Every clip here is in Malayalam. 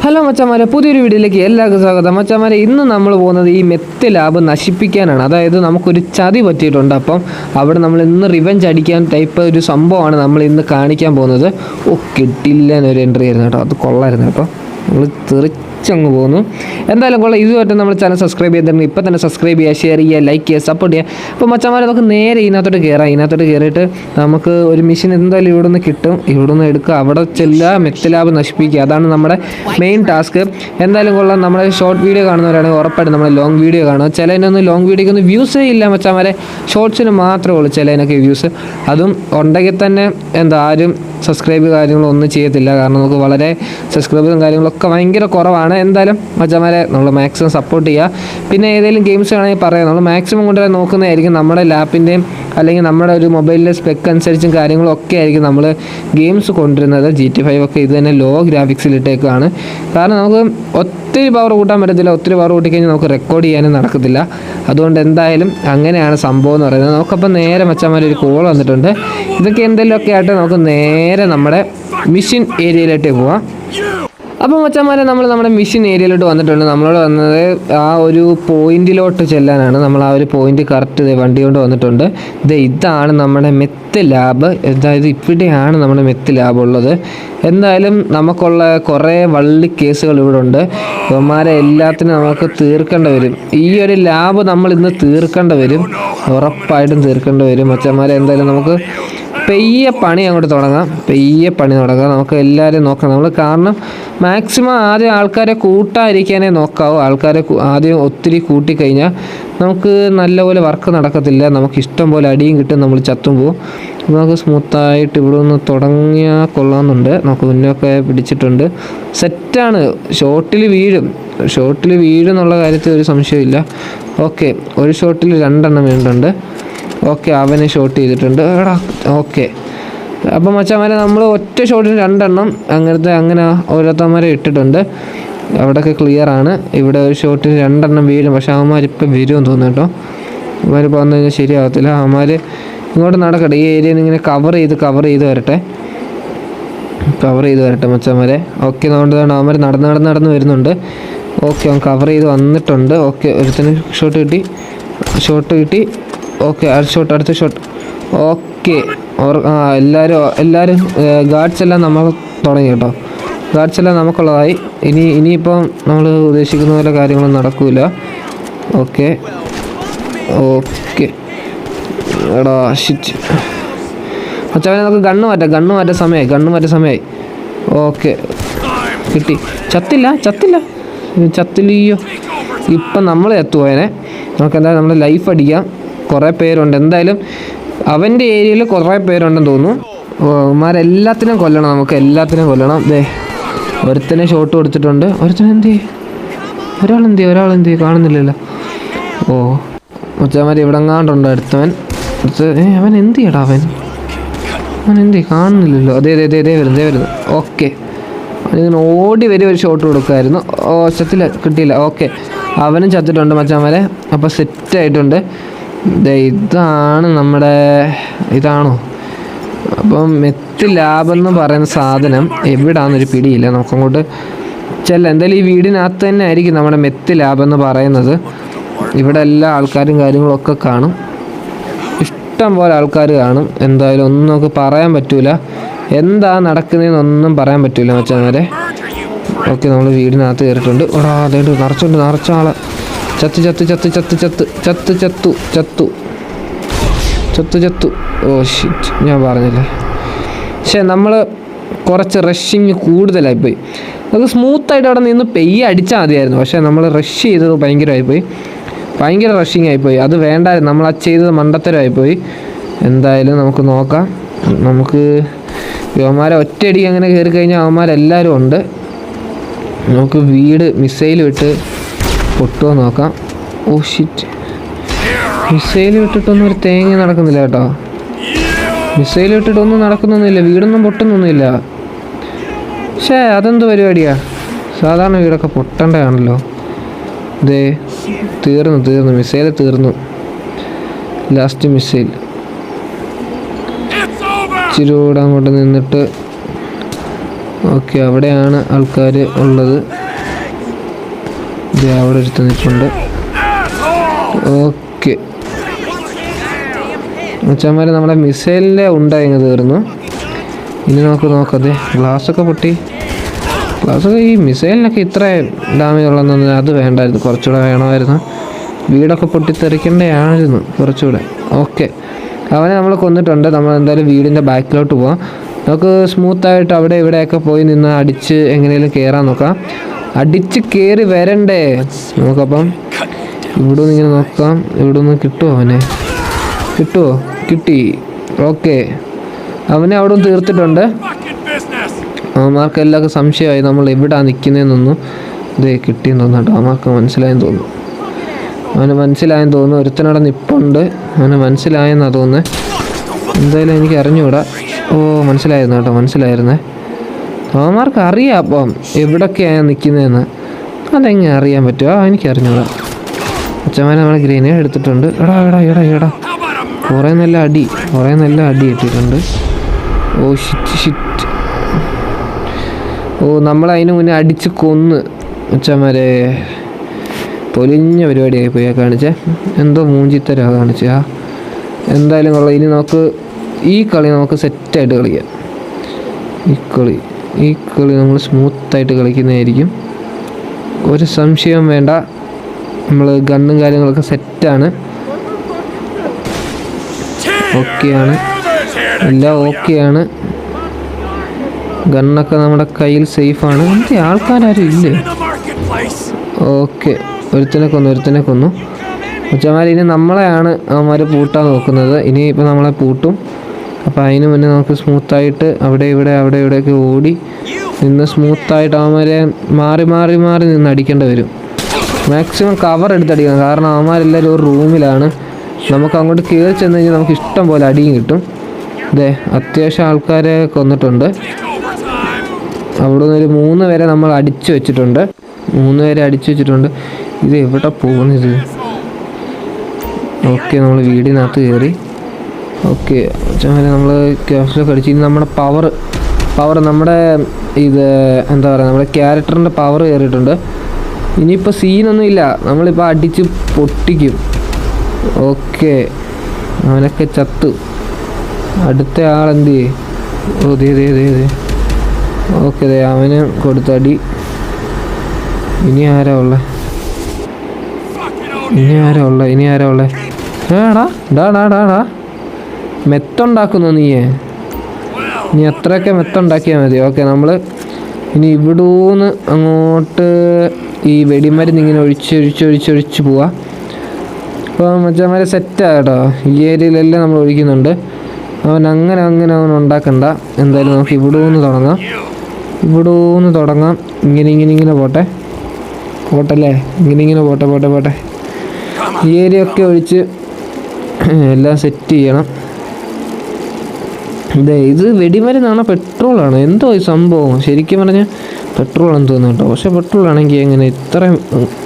ഹലോ മച്ചാമാരെ, പുതിയൊരു വീഡിയോയിലേക്ക് എല്ലാവർക്കും സ്വാഗതം. മച്ചാമാരെ, ഇന്ന് നമ്മൾ പോകുന്നത് ഈ മെത്ത് ലാബ് നശിപ്പിക്കാനാണ്. അതായത് നമുക്കൊരു ചതി പറ്റിയിട്ടുണ്ട്. അപ്പം അവിടെ നമ്മൾ ഇന്ന് റിവെഞ്ച് അടിക്കാൻ ടൈപ്പ് ഒരു സംഭവമാണ് നമ്മൾ ഇന്ന് കാണിക്കാൻ പോകുന്നത്. കിട്ടില്ല എന്നൊരു എൻട്രി ആയിരുന്നു കേട്ടോ, അത് കൊള്ളായിരുന്നു കേട്ടോ. നമ്മൾ തെറിച്ചങ്ങ് പോകുന്നു. എന്തായാലും കൊള്ളാം. ഇതുമായിട്ട് നമ്മൾ ചാനൽ സബ്സ്ക്രൈബ് ചെയ്തിട്ടുണ്ടെങ്കിൽ ഇപ്പം തന്നെ സബ്സ്ക്രൈബ് ചെയ്യുക, ഷെയർ ചെയ്യുക, ലൈക്ക് ചെയ്യുക, സപ്പോർട്ട് ചെയ്യുക. അപ്പോൾ മച്ചാമാരെ, നമുക്ക് നേരെ ഇതിനകത്തോട്ട് കയറാം. ഇതിനകത്തോട്ട് കയറിയിട്ട് നമുക്ക് ഒരു മെഷീൻ എന്തായാലും ഇവിടെ നിന്ന് കിട്ടും. ഇവിടെ നിന്ന് എടുക്കുക, അവിടെ ചെല്ലുക, മെത്ത് ലാബ് നശിപ്പിക്കുക. അതാണ് നമ്മുടെ മെയിൻ ടാസ്ക്. എന്തായാലും കൊള്ളാം. നമ്മുടെ ഷോർട്ട് വീഡിയോ കാണുന്നവരാണെങ്കിൽ ഉറപ്പായിട്ട് നമ്മൾ ലോങ് വീഡിയോ കാണുക. ചിലതിനൊന്നും ലോങ് വീഡിയോക്കൊന്നും വ്യൂസേ ഇല്ല മച്ചാമാരെ, ഷോർട്സിന് മാത്രമേ ഉള്ളൂ ചിലതിനൊക്കെ വ്യൂസ്. അതും ഉണ്ടെങ്കിൽ തന്നെ ആരും സബ്സ്ക്രൈബ് കാര്യങ്ങളൊന്നും ചെയ്യത്തില്ല. കാരണം നമുക്ക് വളരെ സബ്സ്ക്രൈബും കാര്യങ്ങളൊക്കെ ഭയങ്കര കുറവാണ്. എന്തായാലും മച്ചാമാരെ, നമ്മൾ മാക്സിമം സപ്പോർട്ട് ചെയ്യുക. പിന്നെ ഏതെങ്കിലും ഗെയിംസ് വേണമെങ്കിൽ പറയാം, നമ്മൾ മാക്സിമം കൊണ്ടുവരാൻ നോക്കുന്നതായിരിക്കും. നമ്മുടെ ലാപ്പിൻ്റെയും അല്ലെങ്കിൽ നമ്മുടെ ഒരു മൊബൈലിലെ സ്പെക്ക് അനുസരിച്ചും കാര്യങ്ങളും ഒക്കെ ആയിരിക്കും നമ്മൾ ഗെയിംസ് കൊണ്ടുവരുന്നത്. GTA 5 ഒക്കെ ഇത് തന്നെ ലോ ഗ്രാഫിക്സിലിട്ടേക്കാണ്. കാരണം നമുക്ക് ഒത്തിരി പവർ കൂട്ടാൻ പറ്റത്തില്ല. ഒത്തിരി പവർ കൂട്ടിക്കഴിഞ്ഞാൽ നമുക്ക് റെക്കോർഡ് ചെയ്യാനും നടക്കത്തില്ല. അതുകൊണ്ട് എന്തായാലും അങ്ങനെയാണ് സംഭവം എന്ന് പറയുന്നത്. നമുക്കപ്പോൾ നേരെ മച്ചാമാരെ ഒരു കോൾ വന്നിട്ടുണ്ട്. ഇതൊക്കെ എന്തെങ്കിലുമൊക്കെ ആയിട്ട് നമുക്ക് നേരെ നമ്മുടെ മിഷൻ ഏരിയയിലേക്ക് പോവാം. അപ്പോൾ മച്ചാമാരെ, നമ്മൾ നമ്മുടെ മിഷൻ ഏരിയയിലോട്ട് വന്നിട്ടുണ്ട്. നമ്മളോട് വന്നത് ആ ഒരു പോയിന്റിലോട്ട് ചെല്ലാനാണ്. നമ്മൾ ആ ഒരു പോയിന്റ് കറക്റ്റ് വണ്ടി കൊണ്ട് വന്നിട്ടുണ്ട്. ഇതാണ് നമ്മുടെ മെത്ത് ലാബ്. അതായത് ഇവിടെയാണ് നമ്മുടെ മെത്ത് ലാബ് ഉള്ളത്. എന്തായാലും നമുക്കുള്ള കുറേ വള്ളി കേസുകൾ ഇവിടെ ഉണ്ട്. ഇവന്മാരെ എല്ലാത്തിനും നമുക്ക് തീർക്കേണ്ടി വരും. ഈ ഒരു ലാബ് നമ്മൾ ഇന്ന് തീർക്കേണ്ടി വരും, ഉറപ്പായിട്ടും തീർക്കേണ്ടി വരും മച്ചാമാരെ. എന്തായാലും നമുക്ക് പെയ്യെ പണി അങ്ങോട്ട് തുടങ്ങാം. നമുക്ക് എല്ലാവരെയും നോക്കാം നമ്മൾ. കാരണം മാക്സിമം ആദ്യം ആൾക്കാരെ കൂട്ടാതിരിക്കാനേ നോക്കാവൂ. ആൾക്കാരെ ആദ്യം ഒത്തിരി കൂട്ടിക്കഴിഞ്ഞാൽ നമുക്ക് നല്ലപോലെ വർക്ക് നടക്കത്തില്ല. നമുക്ക് ഇഷ്ടം പോലെ അടിയും കിട്ടും, നമ്മൾ ചത്തും പോവും. നമുക്ക് സ്മൂത്തായിട്ട് ഇവിടെ നിന്ന് തുടങ്ങിയാൽ കൊള്ളാമെന്നുണ്ട്. നമുക്ക് മുന്നൊക്കെ പിടിച്ചിട്ടുണ്ട്, സെറ്റാണ്. ഷോട്ടിൽ വീഴും എന്നുള്ള കാര്യത്തിൽ ഒരു സംശയമില്ല. ഓക്കെ, ഒരു ഷോട്ടിൽ 2 എണ്ണം വീണിട്ടുണ്ട്. ഓക്കെ, അവനെ ഷോട്ട് ചെയ്തിട്ടുണ്ട് എടാ. ഓക്കെ, അപ്പം മച്ചാമാരെ, നമ്മൾ ഒറ്റ ഷോട്ടിന് 2 എണ്ണം അങ്ങനെ ഓരോരുത്തന്മാരെ ഇട്ടിട്ടുണ്ട്. അവിടെയൊക്കെ ക്ലിയറാണ്. ഇവിടെ ഒരു ഷോട്ടിന് 2 എണ്ണം വീഴും. പക്ഷേ അവന്മാരിപ്പോൾ വരുമെന്ന് തോന്നുന്നു കേട്ടോ. അവന്മാരിപ്പോൾ വന്നു കഴിഞ്ഞാൽ ശരിയാകത്തില്ല. അവന്മാർ ഇങ്ങോട്ട് നടക്കട്ടെ. ഈ ഏരിയയിൽ നിന്ന് ഇങ്ങനെ കവർ ചെയ്ത് വരട്ടെ മച്ചാമാരെ. ഓക്കെ, അതുകൊണ്ടാണ് അവന്മാർ നടന്ന് വരുന്നുണ്ട്. ഓക്കെ, അവൻ കവർ ചെയ്ത് വന്നിട്ടുണ്ട്. ഓക്കെ, ഒരുത്തന് ഷോട്ട് കിട്ടി. ഓക്കെ, അടുത്ത ഷോട്ട്. ഓക്കെ, എല്ലാവരും ഗാർഡ്സ് എല്ലാം നമ്മൾ തുടങ്ങി കേട്ടോ. ഗാർഡ്സ് എല്ലാം നമുക്കുള്ളതായി. ഇനിയിപ്പം നമ്മൾ ഉദ്ദേശിക്കുന്ന പോലെ കാര്യങ്ങളൊന്നും നടക്കില്ല. ഓക്കെ എടാ ഷിറ്റ് മച്ചാനെ, നമുക്ക് ഗണ്ണ് മാറ്റാൻ സമയമായി. ഓക്കെ, കിട്ടി. ചത്തില്ലയോ. ഇപ്പം നമ്മൾ എത്തുപോയനെ. നമുക്ക് എന്തായാലും നമ്മുടെ ലൈഫ് അടിക്കാം. കുറേ പേരുണ്ട്. എന്തായാലും അവൻ്റെ ഏരിയയിൽ കുറേ പേരുണ്ടെന്ന് തോന്നുന്നു. അവന്മാരെല്ലാത്തിനും കൊല്ലണം. നമുക്ക് എല്ലാത്തിനും കൊല്ലണം. ഒരുത്തനെ ഷോട്ട് കൊടുത്തിട്ടുണ്ട്. ഒരാളെന്തി കാണുന്നില്ലല്ലോ. മച്ചാമാർ ഇവിടെ എങ്ങാണ്ടുണ്ട് അടുത്തവൻ. അവൻ എന്ത് ചെയ്യടാ, അവൻ എന്ത് കാണുന്നില്ലല്ലോ. അതേ വരുന്നു. ഓക്കെ, അവനിങ്ങനെ ഓടി വരും. ഒരു ഷോട്ട് കൊടുക്കുമായിരുന്നു. കിട്ടിയില്ല. ഓക്കെ, അവനും ചത്തിട്ടുണ്ട് മച്ചാമാരെ. അപ്പോൾ സെറ്റായിട്ടുണ്ട്. ഇതാണ് നമ്മുടെ ഇതാണോ. അപ്പം മെത്ത് ലാബ് എന്ന് പറയുന്ന സാധനം എവിടാന്നൊരു പിടിയില്ല. നമുക്കങ്ങോട്ട് എന്തായാലും ഈ വീടിനകത്ത് തന്നെ ആയിരിക്കും നമ്മുടെ മെത്ത് ലാബ് എന്ന് പറയുന്നത്. ഇവിടെ എല്ലാ ആൾക്കാരും കാര്യങ്ങളൊക്കെ കാണും, ഇഷ്ടം പോലെ ആൾക്കാർ കാണും. എന്തായാലും ഒന്നും നമുക്ക് പറയാൻ പറ്റൂല, എന്താ നടക്കുന്നതെന്നൊന്നും പറയാൻ പറ്റൂല മച്ചാമാരെ. ഓക്കെ, നമ്മൾ വീടിനകത്ത് കയറിയിട്ടുണ്ട്. അതേണ്ട് നിറച്ച ആളെ. ചത്തു. ഷിറ്റ്, ഞാൻ പറഞ്ഞില്ലേ. പക്ഷേ നമ്മൾ കുറച്ച് റഷിങ് കൂടുതലായിപ്പോയി. നമുക്ക് സ്മൂത്തായിട്ട് അവിടെ നിന്ന് പെയ്യെ അടിച്ചാൽ മതിയായിരുന്നു. പക്ഷേ നമ്മൾ റഷ് ചെയ്തത് ഭയങ്കര റഷിങ് ആയിപ്പോയി. അത് വേണ്ടായിരുന്നു. നമ്മൾ ചെയ്തത് മണ്ടത്തരമായിപ്പോയി. എന്തായാലും നമുക്ക് നോക്കാം. നമുക്ക് യുവന്മാരെ ഒറ്റയടി അങ്ങനെ കയറി കഴിഞ്ഞാൽ അവന്മാരെല്ലാവരും ഉണ്ട്. നമുക്ക് വീട് മിസൈൽ വിട്ട് പൊട്ടുമോ നോക്കാം. ഷിറ്റ്, മിസൈൽ വിട്ടിട്ടൊന്നും ഒരു തേങ്ങ നടക്കുന്നില്ല കേട്ടോ. മിസൈൽ വിട്ടിട്ടൊന്നും നടക്കുന്നൊന്നുമില്ല, വീടൊന്നും പൊട്ടുന്നൊന്നുമില്ല. പക്ഷേ അതെന്ത് പരിപാടിയാ? സാധാരണ വീടൊക്കെ പൊട്ടേണ്ടതാണല്ലോ. തീർന്നു മിസൈൽ തീർന്നു. ലാസ്റ്റ് മിസൈൽ ഇച്ചിരി കൂടെ അങ്ങോട്ട് നിന്നിട്ട് ഓക്കെ, അവിടെയാണ് ആൾക്കാർ ഉള്ളത്. ഇത് അവിടെ ഒരുത്ത് നിൽപ്പുണ്ട്. ഓക്കെ മച്ചാന്മാരെ, നമ്മുടെ മിസൈലിൻ്റെ ഉണ്ടായി തീർന്നു. ഇനി നമുക്ക് നോക്കതെ ഗ്ലാസ്സൊക്കെ പൊട്ടി. ഗ്ലാസ്സൊക്കെ ഈ മിസൈലിനൊക്കെ ഇത്ര ഡാമേജ് ഉള്ളതെന്ന് അത് വേണ്ടായിരുന്നു, കുറച്ചുകൂടെ വേണമായിരുന്നു. വീടൊക്കെ പൊട്ടിത്തെറിക്കേണ്ടതായിരുന്നു കുറച്ചുകൂടെ. ഓക്കെ, അവനെ നമ്മൾ കൊന്നിട്ടുണ്ട്. നമ്മൾ എന്തായാലും വീടിൻ്റെ ബാക്കിലോട്ട് പോവാം. നമുക്ക് സ്മൂത്തായിട്ട് അവിടെ ഇവിടെയൊക്കെ പോയി നിന്ന് അടിച്ച് എങ്ങനെയും കയറാൻ നോക്കാം. അടിച്ച് കയറി വരണ്ടേ നമുക്കപ്പം. ഇവിടെ നിന്ന് ഇങ്ങനെ നോക്കാം, ഇവിടെ നിന്ന് കിട്ടുമോ അവനെ? കിട്ടുമോ? കിട്ടി. ഓക്കെ, അവനെ അവിടെ നിന്ന് തീർത്തിട്ടുണ്ട്. അവന്മാർക്ക് എല്ലാവർക്കും സംശയമായി നമ്മൾ എവിടെയാണ് നിൽക്കുന്നതെന്നൊന്നും. ഇതേ കിട്ടിയെന്ന് തോന്നുന്നുണ്ട്. അവന്മാർക്ക് മനസ്സിലായെന്ന് തോന്നുന്നു. അവന് മനസ്സിലായെന്ന് തോന്നുന്നു. ഒരുത്തനവിടെ നിൽപ്പുണ്ട്. അവന് മനസ്സിലായെന്നാണ് തോന്നുന്നത്. എന്തായാലും എനിക്ക് അറിഞ്ഞുകൂടാ. ഓ, മനസ്സിലായിരുന്നു കേട്ടോ, മനസ്സിലായിരുന്നേ. അവന്മാർക്ക് അറിയാം അപ്പം എവിടൊക്കെയാണ് നിൽക്കുന്നതെന്ന്. അതെങ്ങനെ അറിയാൻ പറ്റുമോ? എനിക്കറിഞ്ഞൂടാ. അച്ഛന്മാരെ നമ്മൾ ഗ്രനേഡ് എടുത്തിട്ടുണ്ട്. എടാ കുറേ നല്ല അടി കിട്ടിയിട്ടുണ്ട്. Oh shit. ഓ, നമ്മളതിന് മുന്നേ അടിച്ച് കൊന്ന്. അച്ഛന്മാരെ പൊലിഞ്ഞ പരിപാടിയായി പോയി കാണിച്ചേ. എന്തോ മൂഞ്ചിത്തരാ കാണിച്ചാ. എന്തായാലും കൊള്ളാം. ഇനി നമുക്ക് ഈ കളി നമുക്ക് സെറ്റായിട്ട് കളിക്കാം. ഈ കളി നമ്മൾ സ്മൂത്തായിട്ട് കളിക്കുന്നതായിരിക്കും, ഒരു സംശയവും വേണ്ട. നമ്മൾ ഗണ്ണും കാര്യങ്ങളൊക്കെ സെറ്റാണ്. ഓക്കെയാണ്, എല്ലാം ഓക്കെയാണ്. ഗണ്ണൊക്കെ നമ്മുടെ കയ്യിൽ സേഫാണ്. എന്ത് ആൾക്കാരും ഇല്ലേ? ഓക്കെ, ഒരുത്തനെ കൊന്നു. ഉച്ചമാർ ഇനി നമ്മളെയാണ് അവന്മാർ പൂട്ടാൻ നോക്കുന്നത്. ഇനിയിപ്പോൾ നമ്മളെ പൂട്ടും. അപ്പോൾ അതിന് മുന്നേ നമുക്ക് സ്മൂത്തായിട്ട് അവിടെ ഇവിടെയൊക്കെ ഓടി നിന്ന് സ്മൂത്തായിട്ട് അവന്മാരെ മാറി നിന്ന് അടിക്കേണ്ടി വരും. മാക്സിമം കവർ എടുത്തടിക്കണം. കാരണം അവന്മാരെല്ലാവരും ഒരു റൂമിലാണ്. നമുക്ക് അങ്ങോട്ട് കയറി ചെന്ന് കഴിഞ്ഞാൽ നമുക്ക് ഇഷ്ടം പോലെ അടിയും കിട്ടും. അതെ, അത്യാവശ്യം ആൾക്കാരെ കൊന്നിട്ടുണ്ട്. അവിടെ നിന്നൊരു 3 പേരെ നമ്മൾ അടിച്ചു വെച്ചിട്ടുണ്ട്. ഇത് എവിടെ പോകുന്നത്? ഓക്കെ, നമ്മൾ വീടിനകത്ത് കയറി. ഓക്കെ, നമ്മൾ ക്യാപ്സിലൊക്കെ അടിച്ച് ഇനി നമ്മുടെ പവർ നമ്മുടെ ഇത് എന്താ പറയുക, നമ്മുടെ ക്യാരക്ടറിൻ്റെ പവർ കയറിയിട്ടുണ്ട്. ഇനിയിപ്പോൾ സീനൊന്നും ഇല്ല, നമ്മളിപ്പോൾ അടിച്ച് പൊട്ടിക്കും. ഓക്കെ, അവനൊക്കെ ചത്തു. അടുത്ത ആളെന്ത് ചെയ്യും? ഓ ദേ. ഓക്കെ, അവന് കൊടുത്തടി. ഇനി ആരാ ഉള്ളത്? ഡാ മെത്തുണ്ടാക്കുന്നു നീ അത്രയൊക്കെ മെത്തുണ്ടാക്കിയാൽ മതി. ഓക്കെ, നമ്മൾ ഇനി ഇവിടൂന്ന് അങ്ങോട്ട് ഈ വെടിമരുന്ന് ഇങ്ങനെ ഒഴിച്ച് പോവാം. അപ്പോൾ മച്ചന്മാരെ സെറ്റാണ് കേട്ടോ. ഈ ഏരിയയിലെല്ലാം നമ്മൾ ഒഴിക്കുന്നുണ്ട്. അവൻ അങ്ങനെ ഉണ്ടാക്കണ്ട. എന്തായാലും നമുക്ക് ഇവിടൂന്ന് തുടങ്ങാം. ഇങ്ങനെ പോട്ടല്ലേ, ഇങ്ങനെ പോട്ടെ. ഈ ഏരിയ ഒക്കെ ഒഴിച്ച് എല്ലാം സെറ്റ് ചെയ്യണം. ഇത് വെടിമരുന്നാണോ പെട്രോളാണോ എന്തോ ഈ സംഭവം? ശരിക്കും പറഞ്ഞാൽ പെട്രോളാണെന്ന് തോന്നുന്നു കേട്ടോ. പക്ഷെ പെട്രോളാണെങ്കിൽ എങ്ങനെ ഇത്രയും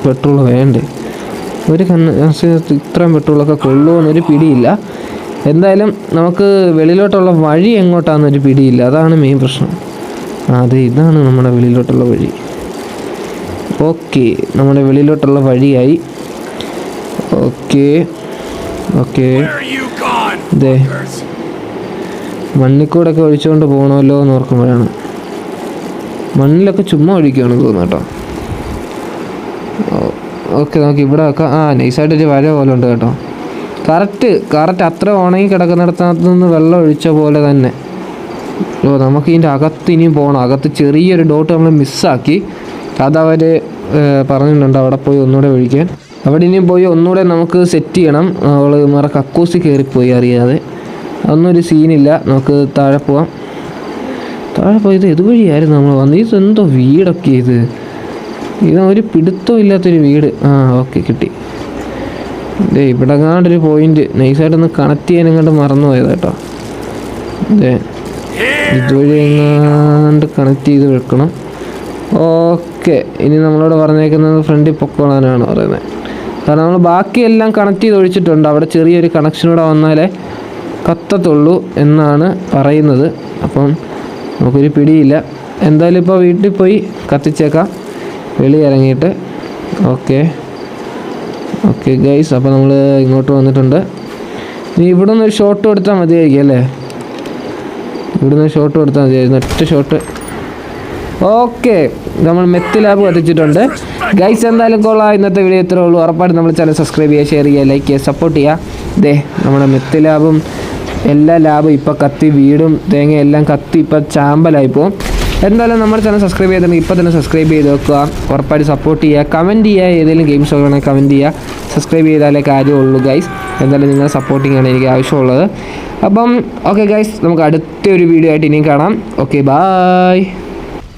പെട്രോൾ വേണ്ടേ? ഒരു ഇത്രയും പെട്രോളൊക്കെ കൊള്ളുമെന്നൊരു പിടിയില്ല. എന്തായാലും നമുക്ക് വെളിയിലോട്ടുള്ള വഴി എങ്ങോട്ടാണെന്നൊരു പിടിയില്ല. അതാണ് മെയിൻ പ്രശ്നം. അതെ, ഇതാണ് നമ്മുടെ വെളിയിലോട്ടുള്ള വഴി. ഓക്കെ, നമ്മുടെ വെളിയിലോട്ടുള്ള വഴിയായി. ഓക്കെ ഇതേ മണ്ണിക്കൂടൊക്കെ ഒഴിച്ചുകൊണ്ട് പോകണമല്ലോ എന്ന് ഓർക്കുമ്പോഴാണ്. മണ്ണിലൊക്കെ ചുമ്മാ ഒഴിക്കുകയാണെന്ന് തോന്നുന്നു കേട്ടോ. ഓക്കെ, നമുക്ക് ഇവിടെ വെക്കാം. നൈസായിട്ടൊരു വര പോലെ ഉണ്ട് കേട്ടോ. കറക്റ്റ് അത്ര ഉണങ്ങി കിടക്കുന്നിടത്ത് നിന്ന് വെള്ളം ഒഴിച്ച പോലെ തന്നെ. നമുക്ക് ഇതിൻ്റെ അകത്ത് ഇനിയും പോകണം. അകത്ത് ചെറിയൊരു ഡോട്ട് നമ്മൾ മിസ്സാക്കി. അതവർ പറഞ്ഞിട്ടുണ്ട് അവിടെ പോയി ഒന്നുകൂടെ ഒഴിക്കാൻ. അവിടെ ഇനിയും പോയി ഒന്നുകൂടെ നമുക്ക് സെറ്റ് ചെയ്യണം. അവൾ കക്കൂസി കയറിപ്പോയി അറിയാതെ. അതൊന്നും ഒരു സീനില്ല. നമുക്ക് താഴെ പോവാം. ഇത് ഇതുവഴിയായിരുന്നു നമ്മൾ വന്നത്. ഇതെന്തോ വീടൊക്കെ ഇത് ഒരു പിടുത്തവും ഇല്ലാത്തൊരു വീട്. ഓക്കെ, കിട്ടി. ഇവിടെ എങ്ങാണ്ടൊരു പോയിന്റ് നൈസായിട്ടൊന്ന് കണക്ട് ചെയ്യാൻ എങ്ങാണ്ട് മറന്നു പോയത് കേട്ടോ. ഇതുവഴി എങ്ങാണ്ട് കണക്ട് ചെയ്ത് വെക്കണം. ഓക്കെ, ഇനി നമ്മളോട് പറഞ്ഞേക്കുന്നത് ഫ്രണ്ടിൽ പൊക്കോളാനാണ് പറയുന്നത്. കാരണം നമ്മൾ ബാക്കിയെല്ലാം കണക്ട് ചെയ്ത് ഒഴിച്ചിട്ടുണ്ട്. അവിടെ ചെറിയൊരു കണക്ഷനൂടെ വന്നാലേ കത്തത്തുള്ളൂ എന്നാണ് പറയുന്നത്. അപ്പം നമുക്കൊരു പിടിയില്ല. എന്തായാലും ഇപ്പോൾ വീട്ടിൽ പോയി കത്തിച്ചേക്കാം വെളി ഇറങ്ങിയിട്ട്. ഓക്കെ ഗൈസ്, അപ്പോൾ നമ്മൾ ഇങ്ങോട്ട് വന്നിട്ടുണ്ട്. നീ ഇവിടെ നിന്ന് ഒരു ഷോട്ട് കൊടുത്താൽ മതിയായിരിക്കും അല്ലേ? ഇവിടുന്ന് ഷോട്ട് കൊടുത്താൽ മതിയായിരുന്നു, ഒറ്റ ഷോട്ട്. ഓക്കെ, നമ്മൾ മെത്ത് ലാബ് കത്തിച്ചിട്ടുണ്ട് ഗൈസ്. എന്തായാലും കൊള്ളാം. ഇന്നത്തെ വീഡിയോ ഇത്രേ ഉള്ളൂ. ഉറപ്പായിട്ട് നമ്മൾ ചാനൽ സബ്സ്ക്രൈബ് ചെയ്യുക, ഷെയർ ചെയ്യുക, ലൈക്ക് ചെയ്യുക, സപ്പോർട്ട് ചെയ്യുക. ദേ നമ്മുടെ മെത്ത് ലാബും എല്ലാ ലാബും ഇപ്പോൾ കത്തി, വീടും തേങ്ങ എല്ലാം കത്തി ഇപ്പോൾ ചാമ്പലായിപ്പോൾ. എന്തായാലും നമ്മുടെ ചാനൽ സബ്സ്ക്രൈബ് ചെയ്തിട്ടുണ്ടെങ്കിൽ ഇപ്പോൾ തന്നെ സബ്സ്ക്രൈബ് ചെയ്ത് വെക്കുക. ഉറപ്പായിട്ട് സപ്പോർട്ട് ചെയ്യുക, കമൻറ്റ് ചെയ്യുക. ഏതെങ്കിലും ഗെയിംസ് വേണമെങ്കിൽ കമൻറ്റ് ചെയ്യുക. സബ്സ്ക്രൈബ് ചെയ്താലേ കാര്യമുള്ളൂ ഗൈസ്. എന്തായാലും നിങ്ങളുടെ സപ്പോർട്ടിംഗ് ആണ് എനിക്ക് ആവശ്യമുള്ളത്. അപ്പം ഓക്കെ ഗൈസ്, നമുക്ക് അടുത്തൊരു വീഡിയോ ആയിട്ട് ഇനിയും കാണാം. Okay, bye.